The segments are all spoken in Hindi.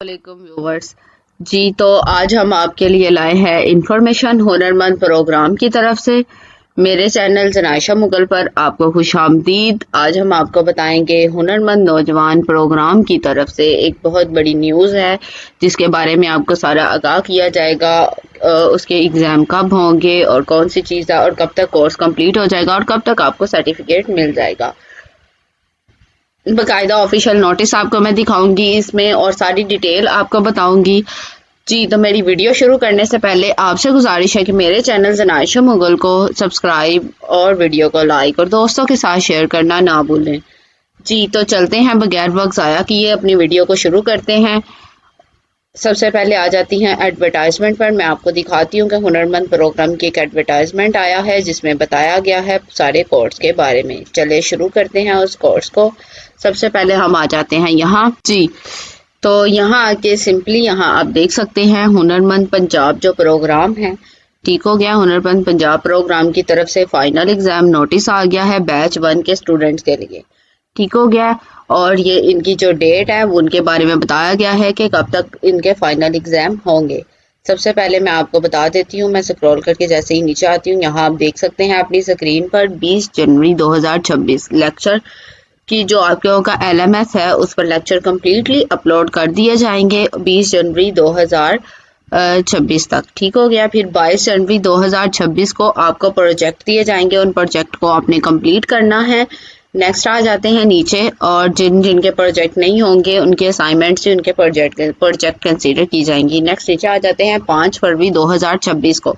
वालेकुम व्यूवर्स जी। तो आज हम आपके लिए लाए हैं इंफॉर्मेशन हुनरमंद प्रोग्राम की तरफ से। मेरे चैनल जनाइशा मुगल पर आपको खुशामदीद। आज हम आपको बताएंगे हुनरमंद नौजवान प्रोग्राम की तरफ से एक बहुत बड़ी न्यूज़ है जिसके बारे में आपको सारा आगाह किया जाएगा। उसके एग्ज़ाम कब होंगे और कौन सी चीज़ है और कब तक कोर्स कंप्लीट हो जाएगा और कब तक आपको सर्टिफिकेट मिल जाएगा। बकायदा ऑफिशियल नोटिस आपको मैं दिखाऊंगी इसमें और सारी डिटेल आपको बताऊंगी जी। तो मेरी वीडियो शुरू करने से पहले आपसे गुजारिश है कि मेरे चैनल जनाइशा मुगल को सब्सक्राइब और वीडियो को लाइक और दोस्तों के साथ शेयर करना ना भूलें जी। तो चलते हैं, बगैर वक्त ज़ाया किए अपनी वीडियो को शुरू करते हैं। सबसे पहले आ जाती हैं एडवर्टाइजमेंट पर। मैं आपको दिखाती हूँ कि हुनरमंद प्रोग्राम की एक एडवर्टाइजमेंट आया है जिसमें बताया गया है सारे कोर्स के बारे में। चले शुरू करते हैं उस कोर्स को। सबसे पहले हम आ जाते हैं यहाँ जी। तो यहाँ आके सिंपली यहाँ आप देख सकते हैं हुनरमंद पंजाब जो प्रोग्राम है, ठीक हो गया। हुनरमंद पंजाब प्रोग्राम की तरफ से फाइनल एग्जाम नोटिस आ गया है बैच 1 के स्टूडेंट्स के लिए, ठीक हो गया। और ये इनकी जो डेट है वो उनके बारे में बताया गया है कि कब तक इनके फाइनल एग्जाम होंगे। सबसे पहले मैं आपको बता देती हूँ, मैं स्क्रॉल करके जैसे ही नीचे आती हूँ यहाँ आप देख सकते हैं अपनी स्क्रीन पर 20 जनवरी 2026 लेक्चर की जो आपके का LMS है उस पर लेक्चर कम्प्लीटली अपलोड कर दिए जाएंगे 20 जनवरी 2026 तक, ठीक हो गया। फिर 22 जनवरी 2026 को आपको प्रोजेक्ट दिए जाएंगे, उन प्रोजेक्ट को आपने कंप्लीट करना है। नेक्स्ट आ जाते हैं नीचे, और जिनके प्रोजेक्ट नहीं होंगे उनके असाइनमेंट्स से उनके प्रोजेक्ट कंसीडर की जाएंगी। नेक्स्ट नीचे आ जाते हैं 5 फरवरी 2026 को।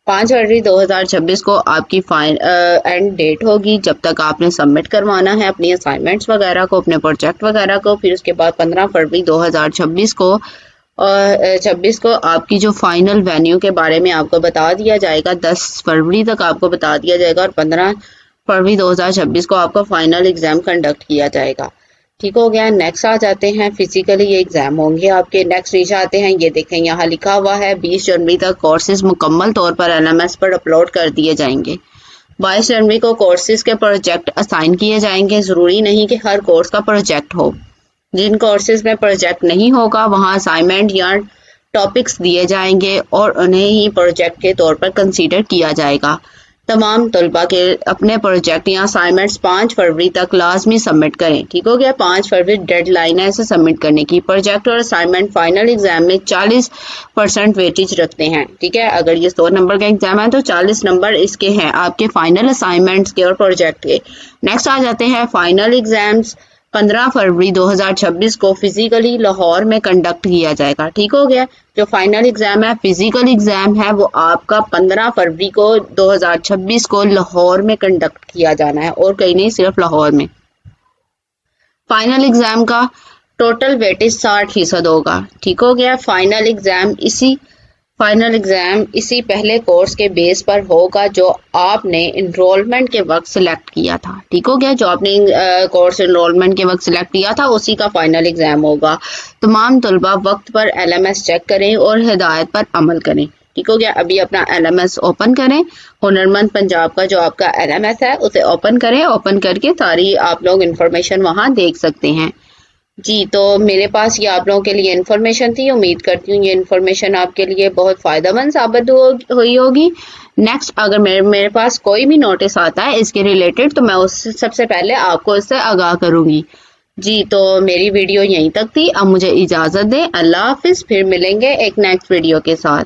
5 फरवरी 2026 को आपकी एंड डेट होगी जब तक आपने सबमिट करवाना है अपनी असाइनमेंट्स वगैरह को, अपने प्रोजेक्ट वगैरह को। फिर उसके बाद 15 फरवरी 2026 को 26 को आपकी जो फाइनल वेन्यू के बारे में आपको बता दिया जाएगा। 10 फरवरी तक आपको बता दिया जाएगा और 15 फरवरी 2026 को आपका फाइनल एग्जाम कंडक्ट किया जाएगा, ठीक हो गया। नेक्स्ट आ जाते हैं फिजिकली ये एग्जाम होंगे आपके। नेक्स्ट नीचे आते हैं, ये देखें यहाँ लिखा हुआ है 20 जनवरी तक कोर्सेज मुकम्मल तौर पर LMS पर अपलोड कर दिए जाएंगे। 22 जनवरी को कोर्सेज के प्रोजेक्ट असाइन किए जाएंगे। ज़रूरी नहीं कि हर कोर्स का प्रोजेक्ट हो, जिन कोर्सेज में प्रोजेक्ट नहीं होगा वहाँ असाइनमेंट या टॉपिक्स दिए जाएंगे और उन्हें ही प्रोजेक्ट के तौर पर कंसीडर किया जाएगा। तमाम तलबा के अपने प्रोजेक्ट या असाइनमेंट्स 5 फरवरी तक लाजमी सबमिट करें, ठीक हो गया। 5 फरवरी डेडलाइन है इसे सबमिट करने की। प्रोजेक्ट और असाइनमेंट फाइनल एग्जाम में 40% वेटेज रखते हैं, ठीक है। अगर ये 100 नंबर का एग्जाम है तो 40 नंबर इसके हैं आपके फाइनल असाइनमेंट्स के और प्रोजेक्ट के। नेक्स्ट आ जाते हैं फाइनल एग्जाम्स 15 फरवरी 2026 को फिजिकली लाहौर में कंडक्ट किया जाएगा, ठीक हो गया। जो फाइनल एग्जाम है फिजिकल एग्जाम है वो आपका 15 फरवरी को 2026 को लाहौर में कंडक्ट किया जाना है और कहीं नहीं, सिर्फ लाहौर में। फाइनल एग्जाम का टोटल वेटेज 60% होगा, ठीक हो गया। फाइनल एग्जाम इसी पहले कोर्स के बेस पर होगा जो आपने इनरोलमेंट के वक्त सिलेक्ट किया था, ठीक हो गया। जो आपने कोर्स इनरोलमेंट के वक्त सिलेक्ट किया था उसी का फाइनल एग्जाम होगा। तमाम तलबा वक्त पर LMS चेक करें और हिदायत पर अमल करें, ठीक हो गया। अभी अपना LMS ओपन करें, हुनरमंद पंजाब का जो आपका LMS है उसे ओपन करें। ओपन करके सारी आप लोग इंफॉर्मेशन वहाँ देख सकते हैं जी। तो मेरे पास ये आप लोगों के लिए इन्फॉर्मेशन थी। उम्मीद करती हूँ ये इन्फॉर्मेशन आपके लिए बहुत फ़ायदेमंद साबित हुई होगी। नेक्स्ट अगर मेरे पास कोई भी नोटिस आता है इसके रिलेटेड तो मैं उससे सबसे पहले आपको इससे आगाह करूँगी जी। तो मेरी वीडियो यहीं तक थी, अब मुझे इजाज़त दें। अल्लाह हाफिज़, फिर मिलेंगे एक नेक्स्ट वीडियो के साथ।